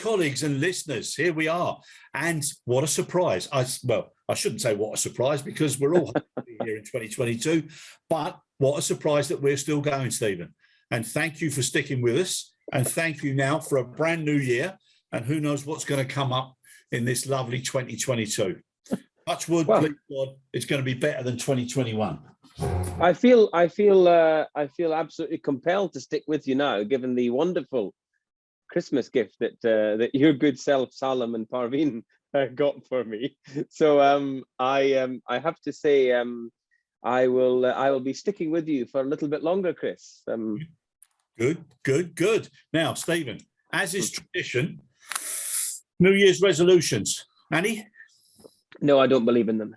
colleagues and listeners, here we are. And what a surprise. I shouldn't say what a surprise because we're all here in 2022, but what a surprise that we're still going, Stephen. And thank you for sticking with us. And thank you now for a brand new year. And who knows what's going to come up in this lovely 2022. Touch wood, please God, it's going to be better than 2021. I feel absolutely compelled to stick with you now, given the wonderful Christmas gift that your good self Salam and Parveen got for me. So I have to say I will be sticking with you for a little bit longer, Chris. Good. Now, Stephen, as is tradition, New Year's resolutions. Annie? No, I don't believe in them.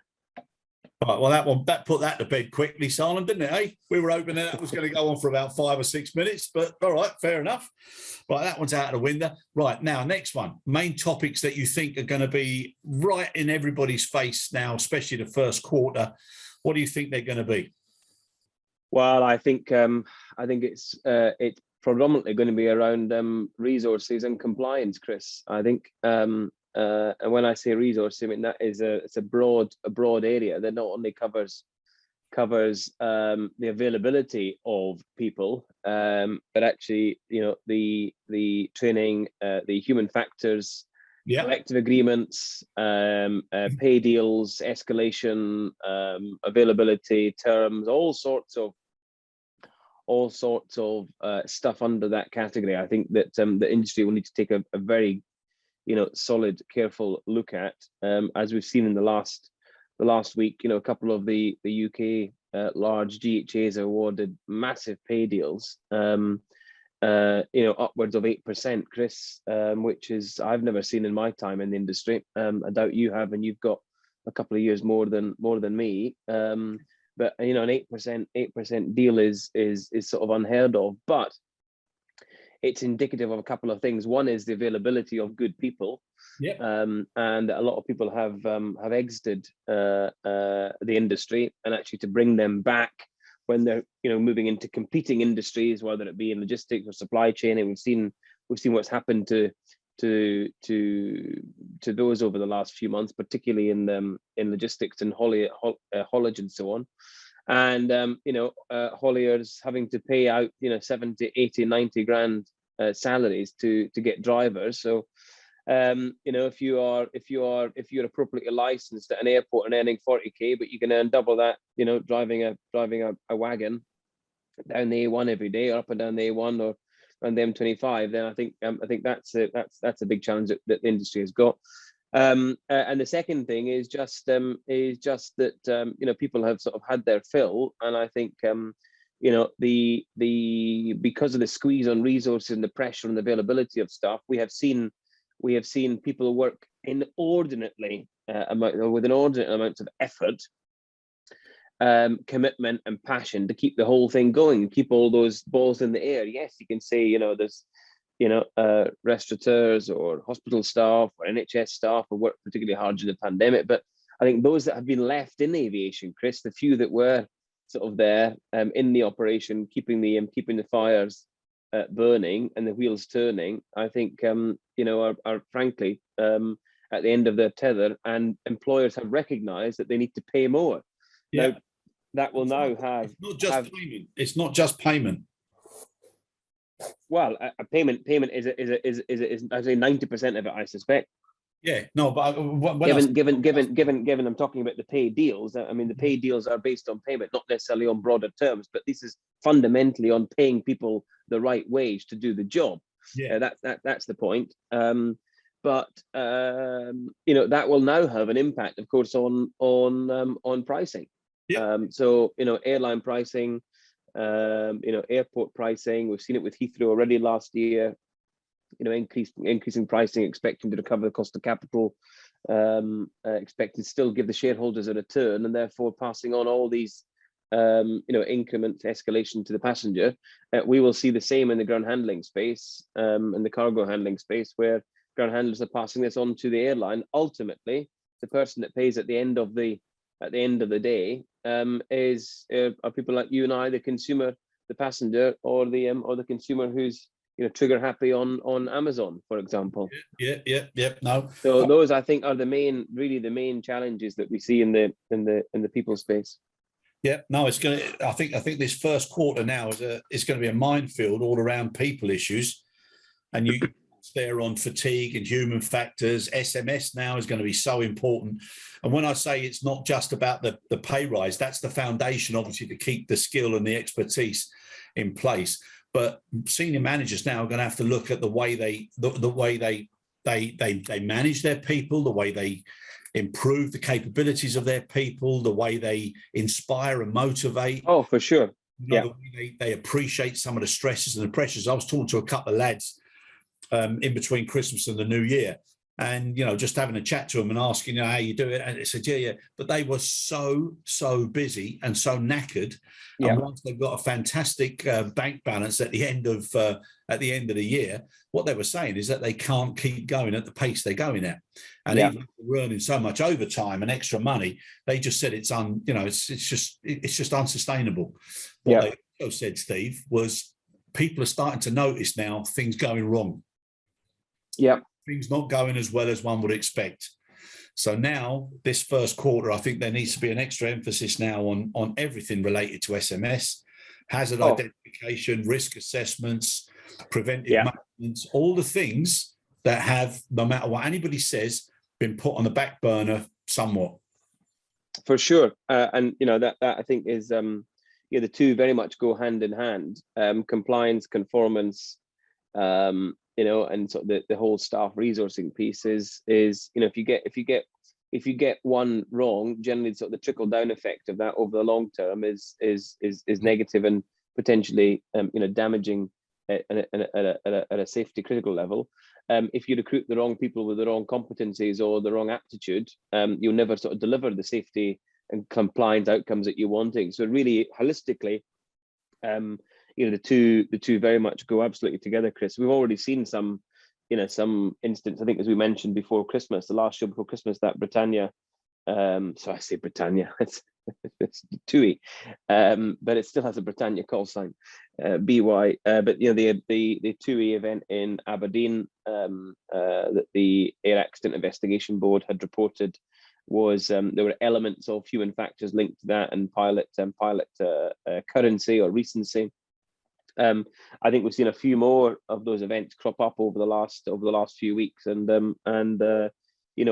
Right, well, that put that to bed quickly, Simon, didn't it? Eh? We were hoping that was going to go on for about 5 or 6 minutes, but all right, fair enough. Right, that one's out of the window. Right, now, next one. Main topics that you think are going to be right in everybody's face now, especially the first quarter. What do you think they're going to be? Well, I think it's predominantly going to be around resources and compliance, Chris. I think, and when I say resources, I mean that is it's a broad area that not only covers the availability of people, but actually, the training, the human factors, collective agreements, pay deals, escalation, availability, terms, all sorts of stuff under that category. I think that the industry will need to take a very solid, careful look at, as we've seen in the last week. A couple of the UK large GHAs awarded massive pay deals, upwards of 8%, Chris, which is I've never seen in my time in the industry. I doubt you have, and you've got a couple of years more than me. But an 8% deal is sort of unheard of, but it's indicative of a couple of things. One is the availability of good people, and a lot of people have exited the industry, and actually to bring them back when they're moving into competing industries, whether it be in logistics or supply chain. And we've seen what's happened to those over the last few months, particularly in logistics and haulage and so on. And hauliers having to pay out 70, 80, 90 grand salaries to get drivers. So if you're appropriately licensed at an airport and earning 40k, but you can earn double that driving a wagon down the A1 every day, or up and down the A1 or on the M25, then I think that's a big challenge that the industry has got. And the second thing is just that people have sort of had their fill, and I think because of the squeeze on resources and the pressure and the availability of stuff, we have seen people work inordinately with inordinate amounts of effort, commitment and passion to keep the whole thing going, keep all those balls in the air. Yes, you can say there's restaurateurs or hospital staff or NHS staff who worked particularly hard during the pandemic. But I think those that have been left in aviation, Chris, the few that were sort of there in the operation, keeping the fires burning and the wheels turning, I think are frankly at the end of their tether, and employers have recognised that they need to pay more. Now, that will have. It's not just payment. Well, a payment is I say 90% of it, I suspect. Yeah, no, but given I'm talking about the pay deals. I mean, the pay deals are based on payment, not necessarily on broader terms, but this is fundamentally on paying people the right wage to do the job. Yeah, that's the point. But that will now have an impact, of course, on pricing. So airline pricing, airport pricing. We've seen it with Heathrow already last year. Increasing pricing, expecting to recover the cost of capital, expecting to still give the shareholders a return, and therefore passing on all these increment escalation to the passenger. We will see the same in the ground handling space, and the cargo handling space, where ground handlers are passing this on to the airline. Ultimately, the person that pays at the end of the day are people like you and I, the consumer, the passenger, or the consumer who's trigger happy on Amazon, for example. Yeah. No. So those, I think, are the main challenges that we see in the people space. Yeah, no, it's going to. I think this first quarter now is going to be a minefield all around people issues, and you there on fatigue and human factors. SMS now is going to be so important, and when I say it's not just about the pay rise, that's the foundation, obviously, to keep the skill and the expertise in place. But senior managers now are going to have to look at the way they manage their people, the way they improve the capabilities of their people, the way they inspire and motivate. Oh, for sure. The way they appreciate some of the stresses and the pressures. I was talking to a couple of lads in between Christmas and the New Year, and just having a chat to them and asking how you do it, and they said yeah, but they were so busy and so knackered. And once they've got a fantastic bank balance at the end of the year, what they were saying is that they can't keep going at the pace they're going at, and even if they're earning so much overtime and extra money, they just said it's just unsustainable. What they also said, Steve, was people are starting to notice now things going wrong. Things not going as well as one would expect. So now, this first quarter, I think there needs to be an extra emphasis now on everything related to SMS, hazard identification, risk assessments, preventive maintenance, all the things that have, no matter what anybody says, been put on the back burner somewhat. For sure, and that I think is the two very much go hand in hand. Compliance, conformance, and so the whole staff resourcing piece is if you get one wrong, generally sort of the trickle down effect of that over the long term is negative and potentially damaging at a safety critical level. If you recruit the wrong people with the wrong competencies or the wrong aptitude, you'll never sort of deliver the safety and compliance outcomes that you're wanting. So really, holistically, the two very much go absolutely together, Chris. We've already seen some instance, I think, as we mentioned before Christmas, the last show before Christmas, that Britannia, so I say Britannia, it's TUI, but it still has a Britannia call sign, BY. But the TUI event in Aberdeen that the Air Accident Investigation Board had reported was there were elements of human factors linked to that, and pilot currency or recency. I think we've seen a few more of those events crop up over the last few weeks, and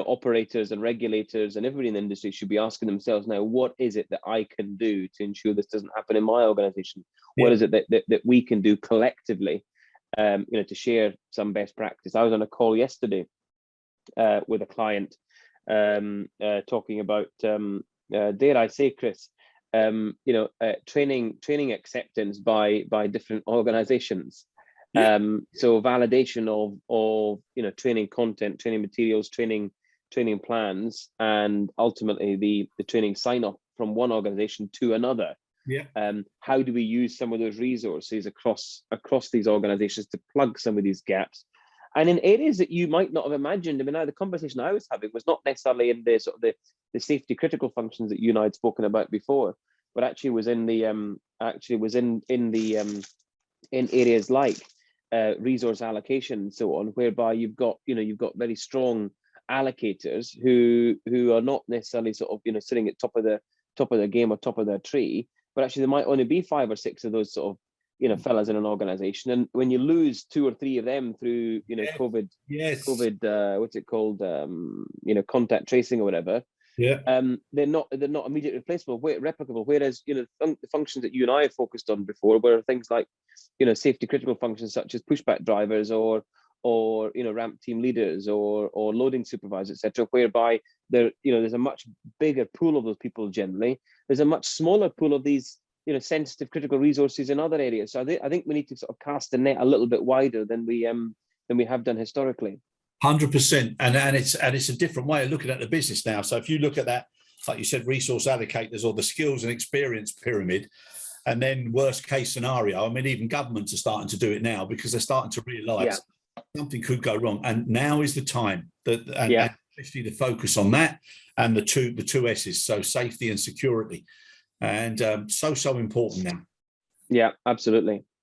operators and regulators and everybody in the industry should be asking themselves now, what is it that I can do to ensure this doesn't happen in my organization? What is it that we can do collectively, to share some best practice? I was on a call yesterday with a client talking about, dare I say, Chris, training acceptance by different organizations. So validation of training content, training materials, training plans, and ultimately the training sign up from one organization to another. How do we use some of those resources across these organizations to plug some of these gaps? And in areas that you might not have imagined. I mean, the conversation I was having was not necessarily in the sort of the safety critical functions that you and I had spoken about before, but actually was in areas like resource allocation and so on, whereby you've got very strong allocators who are not necessarily sort of sitting at top of their game or top of their tree, but actually there might only be 5 or 6 of those sort of fellas in an organization, and when you lose 2 or 3 of them through COVID, what's it called, contact tracing or whatever, they're not immediately replicable. Whereas the functions that you and I have focused on before were things like safety critical functions such as pushback drivers or ramp team leaders or loading supervisors, etc., whereby there's a much bigger pool of those people. Generally, there's a much smaller pool of these sensitive critical resources in other areas. So I think we need to sort of cast the net a little bit wider than we have done historically. 100%, and it's a different way of looking at the business now. So if you look at that, like you said, resource allocators or the skills and experience pyramid, and then worst case scenario, I mean, even governments are starting to do it now because they're starting to realise something could go wrong, and now is the time and especially the focus on that and the two S's, so safety and security. And so important now. Yeah, absolutely.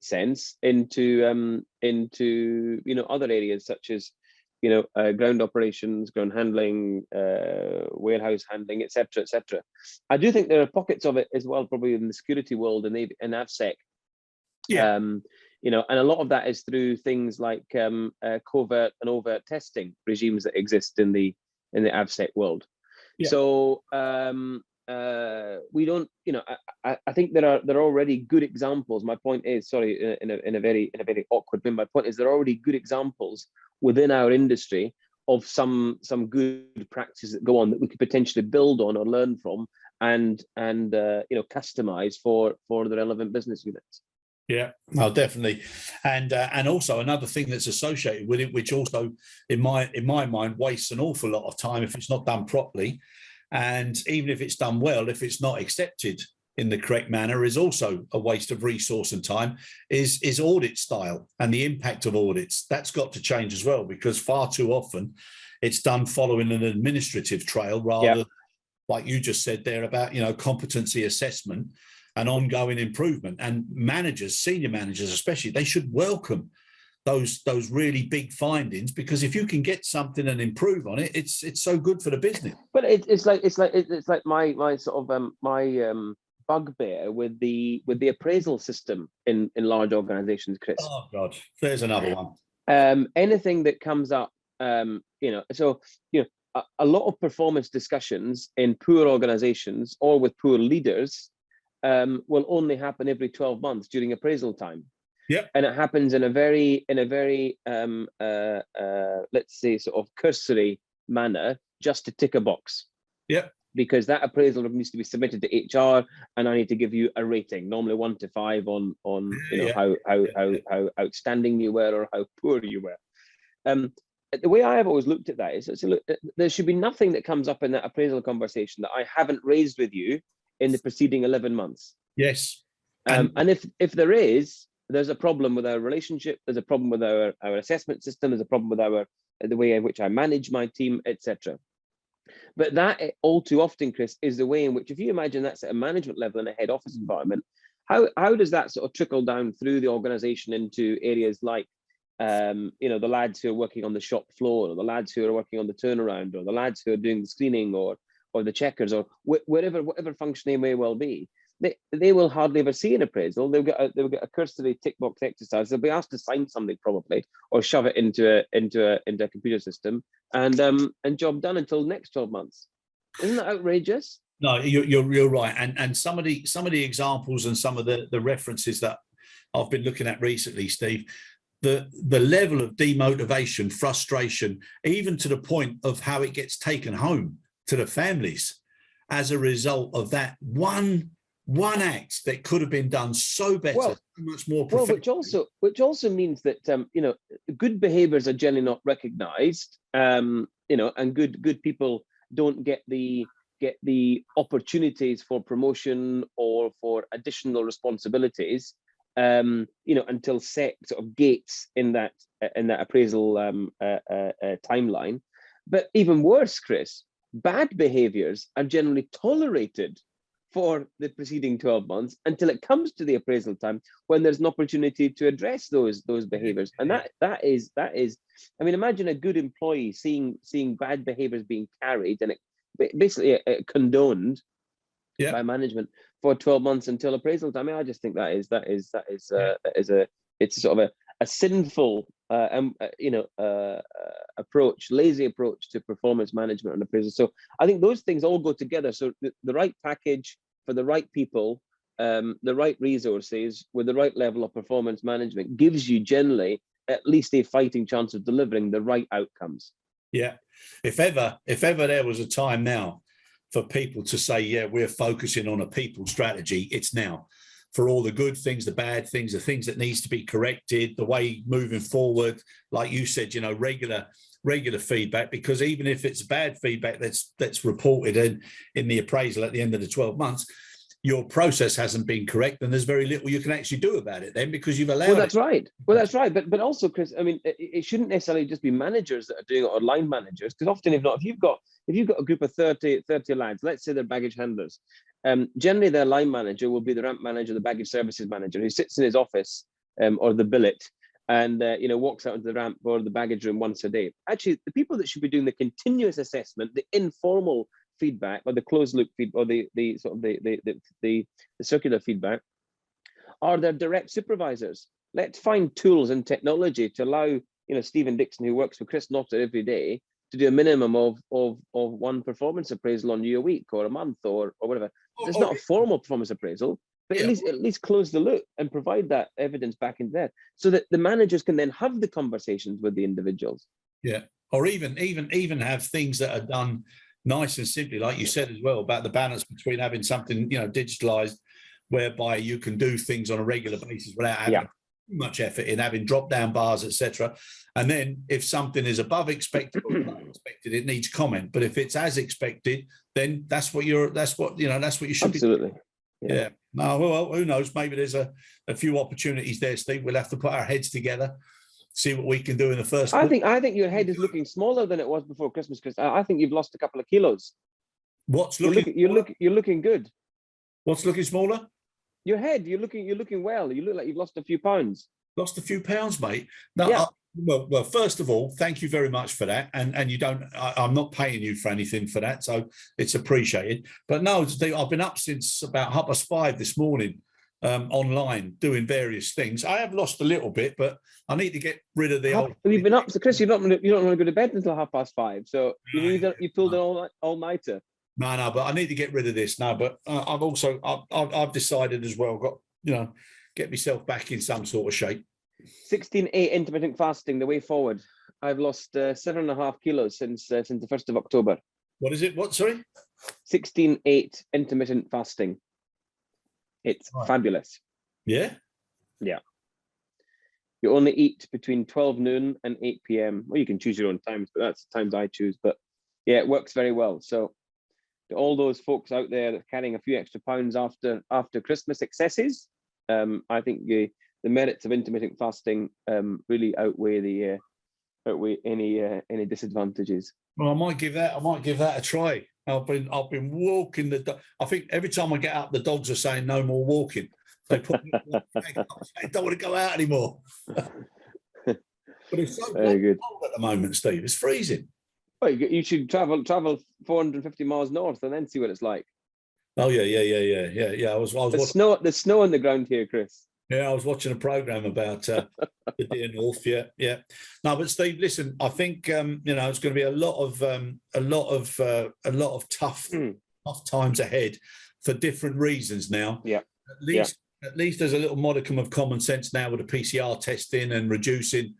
sense into other areas such as ground operations, ground handling, warehouse handling, etc., etc. I do think there are pockets of it as well, probably in the security world and in AvSec. Yeah. And a lot of that is through things like covert and overt testing regimes that exist in the AvSec world. Yeah. So we don't, I think there are already good examples. My point is, sorry, in a very awkward way. My point is there are already good examples within our industry of some good practices that go on that we could potentially build on or learn from and customize for the relevant business units. Yeah, no, definitely, and also another thing that's associated with it, which also, in my mind, wastes an awful lot of time if it's not done properly, and even if it's done well, if it's not accepted in the correct manner, is also a waste of resource and time. Is audit style and the impact of audits. That's got to change as well, because far too often it's done following an administrative trail rather, like you just said there about competency assessment and ongoing improvement. And managers, senior managers especially, they should welcome those really big findings, because if you can get something and improve on it, it's so good for the business. But it's like my sort of my bugbear with the appraisal system in large organizations, Chris. Oh God, there's another one. Anything that comes up, a lot of performance discussions in poor organizations or with poor leaders will only happen every 12 months during appraisal time. Yep. And it happens in a very let's say sort of cursory manner, just to tick a box. Yep. Because that appraisal needs to be submitted to HR, and I need to give you a rating, normally 1 to 5 on how outstanding you were or how poor you were. The way I have always looked at that is, look, there should be nothing that comes up in that appraisal conversation that I haven't raised with you in the preceding 11 months. Yes. And if there is, there's a problem with our relationship, there's a problem with our assessment system, there's a problem with the way in which I manage my team, etc. But that all too often, Chris, is the way in which, if you imagine that's at a management level in a head office environment, how does that sort of trickle down through the organization into areas like the lads who are working on the shop floor, or the lads who are working on the turnaround, or the lads who are doing the screening, or the checkers, or whatever function they may well be. They will hardly ever see an appraisal. They'll get a cursory tick box exercise. They'll be asked to sign something probably, or shove it into a computer system, and job done until next 12 months. Isn't that outrageous? No, you're right. And some of the examples and some of the references that I've been looking at recently, Steve, the level of demotivation, frustration, even to the point of how it gets taken home to the families as a result of that one act that could have been done so better, so much more professional. Well, which also means that good behaviours are generally not recognised, and good people don't get the opportunities for promotion or for additional responsibilities, until set sort of gates in that appraisal timeline. But even worse, Chris, bad behaviours are generally tolerated for the preceding 12 months until it comes to the appraisal time, when there's an opportunity to address those behaviors. And that is, I mean, imagine a good employee seeing bad behaviors being carried and it basically condoned by management for 12 months until appraisal time. I mean, I just think that is it's sort of a sinful approach, lazy approach to performance management and appraisal. So I think those things all go together. So the right package for the right people, the right resources with the right level of performance management gives you generally at least a fighting chance of delivering the right outcomes. Yeah. If ever there was a time now for people to say, yeah, we're focusing on a people strategy, it's now. For all the good things, the bad things, the things that needs to be corrected, the way moving forward, like you said, regular feedback, because even if it's bad feedback that's reported in the appraisal at the end of the 12 months, your process hasn't been correct, and there's very little you can actually do about it then, because you've allowed that's right. Well, that's right. But also, Chris, I mean, it shouldn't necessarily just be managers that are doing it, or line managers, because often if you've got a group of 30 lads, let's say they're baggage handlers, Generally, their line manager will be the ramp manager, the baggage services manager, who sits in his office or the billet and walks out into the ramp or the baggage room once a day. Actually, the people that should be doing the continuous assessment, the informal feedback, or the closed loop feedback, or the circular feedback, are their direct supervisors. Let's find tools and technology to allow Stephen Dixon, who works for Chris Notter every day, to do a minimum of one performance appraisal on you a week or a month or whatever. It's not a formal performance appraisal, but at least close the loop and provide that evidence back into there, so that the managers can then have the conversations with the individuals. Yeah, or even have things that are done nice and simply, like you said as well, about the balance between having something digitalized, whereby you can do things on a regular basis without having too much effort in having drop-down bars, etc. And then if something is above expected or below expected, it needs comment. But if it's as expected, then that's what you should Absolutely. be. Yeah. No, well, who knows? Maybe there's a few opportunities there, Steve. We'll have to put our heads together, see what we can do in the first. I think your head is looking smaller than it was before Christmas, Chris. I think you've lost a couple of kilos. What's looking? You're looking good. What's looking smaller? Your head. You're looking well. You look like you've lost a few pounds. Lost a few pounds, mate. No, yeah. Well, first of all, thank you very much for that. And you don't, I'm not paying you for anything for that, so it's appreciated. But no, I've been up since about 5:30 this morning, online doing various things. I have lost a little bit, but I need to get rid of the old. You've been up, so Chris. You don't want to go to bed until 5:30. So you pulled an all-nighter. No, but I need to get rid of this now. But I've decided as well. Got get myself back in some sort of shape. 16/8 intermittent fasting, the way forward. I've lost 7.5 kilos since the 1st of October. What is it? What? Sorry. 16/8 intermittent fasting. It's fabulous. Yeah. Yeah. You only eat between 12 noon and 8 p.m. Well, you can choose your own times, but that's the times I choose. But yeah, it works very well. So to all those folks out there that are carrying a few extra pounds after Christmas excesses, I think the merits of intermittent fasting really outweigh any disadvantages. Well, I might give that a try. I've been walking the. I think every time I get up, the dogs are saying no more walking. They put me on the flag up, saying, don't want to go out anymore. But it's so very good cold at the moment, Steve. It's freezing. Well, you should travel 450 miles north and then see what it's like. Oh yeah. I was the snow on the ground here, Chris. Yeah, I was watching a program about the dear north. Yeah. No, but Steve, listen, I think it's going to be a lot of tough times ahead for different reasons now. Yeah. At least there's a little modicum of common sense now with the PCR testing and reducing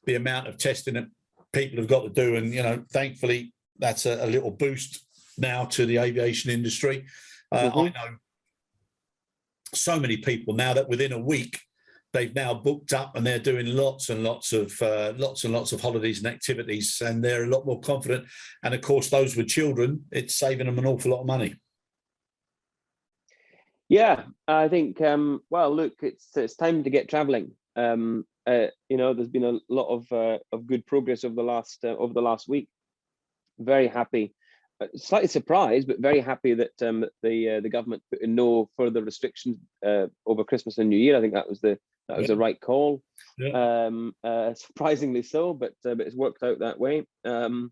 the amount of testing that people have got to do, and thankfully that's a little boost now to the aviation industry. I know so many people now that within a week they've now booked up and they're doing lots and lots of holidays and activities, and they're a lot more confident. And of course, those with children, it's saving them an awful lot of money. Yeah, I think. Well, look, it's time to get traveling. There's been a lot of good progress over the last week. Very happy. Slightly surprised, but very happy that the government put in no further restrictions over Christmas and New Year. I think that was the right call. Yeah. Surprisingly so, but it's worked out that way. And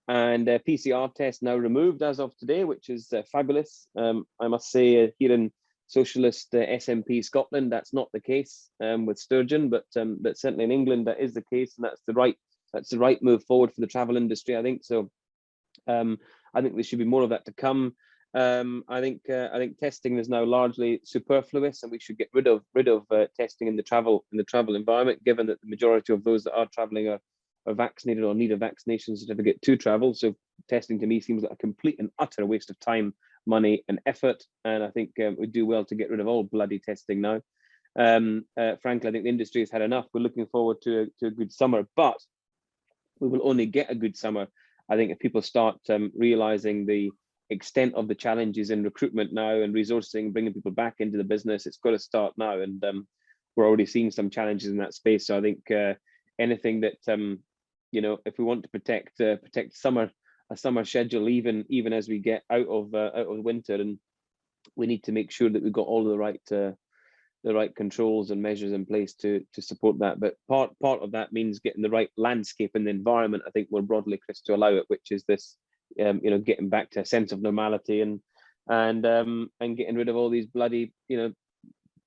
PCR test now removed as of today, which is fabulous. I must say, here in socialist SNP Scotland, that's not the case with Sturgeon, but certainly in England that is the case, and that's the right move forward for the travel industry, I think. So I think there should be more of that to come. I think testing is now largely superfluous, and we should get rid of testing in the travel environment, given that the majority of those that are traveling are vaccinated or need a vaccination certificate to travel. So testing to me seems like a complete and utter waste of time, money, and effort. And I think we do well to get rid of all bloody testing now. Frankly, I think the industry has had enough. We're looking forward to a good summer, but we will only get a good summer, I think, if people start realizing the extent of the challenges in recruitment now and resourcing, bringing people back into the business. It's got to start now, and we're already seeing some challenges in that space. So I think anything that if we want to protect a summer schedule, even as we get out of winter, and we need to make sure that we've got all the right controls and measures in place to support that. But part of that means getting the right landscape and the environment, I think, more broadly, Chris, to allow it, which is this, getting back to a sense of normality and getting rid of all these bloody,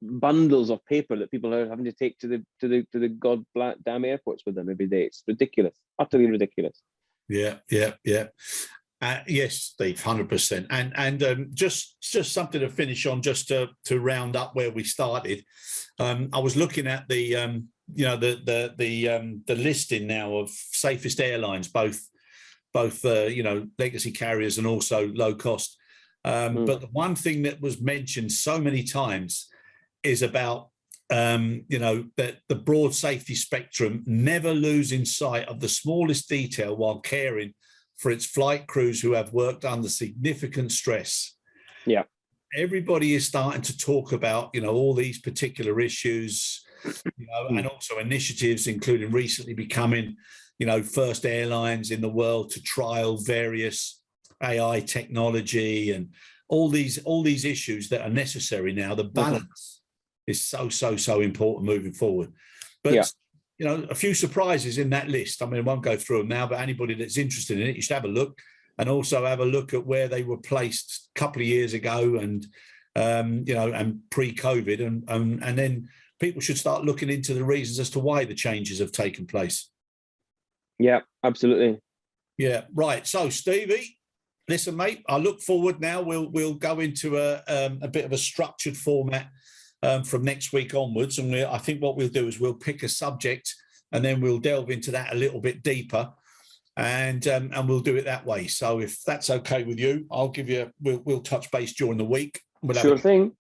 bundles of paper that people are having to take to the goddamn airports with them every day. It's ridiculous, utterly ridiculous. Yeah. Yes, Steve, 100%. And just something to finish on, just to round up where we started. I was looking at the listing now of safest airlines, both legacy carriers and also low cost. But the one thing that was mentioned so many times is about that the broad safety spectrum, never losing sight of the smallest detail while caring for its flight crews who have worked under significant stress. Yeah. Everybody is starting to talk about, all these particular issues, and also initiatives, including recently becoming, first airlines in the world to trial various AI technology and all these issues that are necessary now. The balance is so important moving forward. But a few surprises in that list. I mean, I won't go through them now, but anybody that's interested in it, you should have a look, and also have a look at where they were placed a couple of years ago and pre-COVID, and then people should start looking into the reasons as to why the changes have taken place. Yeah, absolutely. Yeah, right. So, Stevie, listen, mate, I look forward now. We'll go into a bit of a structured format from next week onwards, and I think what we'll do is we'll pick a subject and then we'll delve into that a little bit deeper, and we'll do it that way. So if that's okay with you, I'll give you. We'll touch base during the week. We'll sure thing.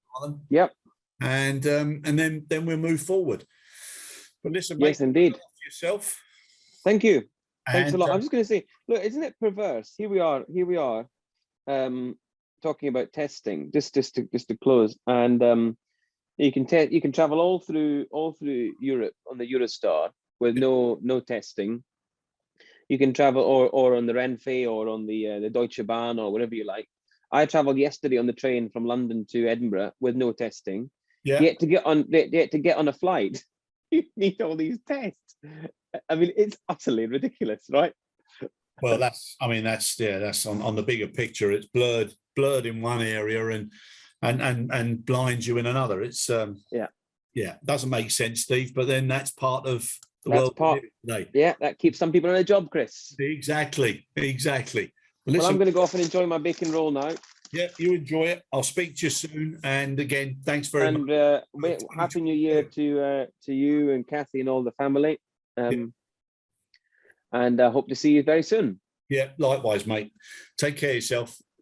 Yep. And then we'll move forward. But listen, mate, yes, indeed. Yourself. Thank you. Thanks a lot. I'm just going to say, look, isn't it perverse? Here we are, talking about testing. Just to close, and you can travel all through Europe on the Eurostar with no testing. You can travel or on the Renfe or on the Deutsche Bahn or whatever you like. I travelled yesterday on the train from London to Edinburgh with no testing. Yeah. Yet to get on a flight, you need all these tests. I mean, it's utterly ridiculous, right? Well, that's on the bigger picture. It's blurred in one area and blinds you in another. It's doesn't make sense, Steve. But then that's part of the world today. Yeah, that keeps some people in a job, Chris. Exactly. Well, I'm going to go off and enjoy my bacon roll now. Yeah, you enjoy it. I'll speak to you soon. And again, thanks very much. And Happy New Year to you and Kathy and all the family. And I hope to see you very soon. Yeah, likewise, mate. Take care of yourself.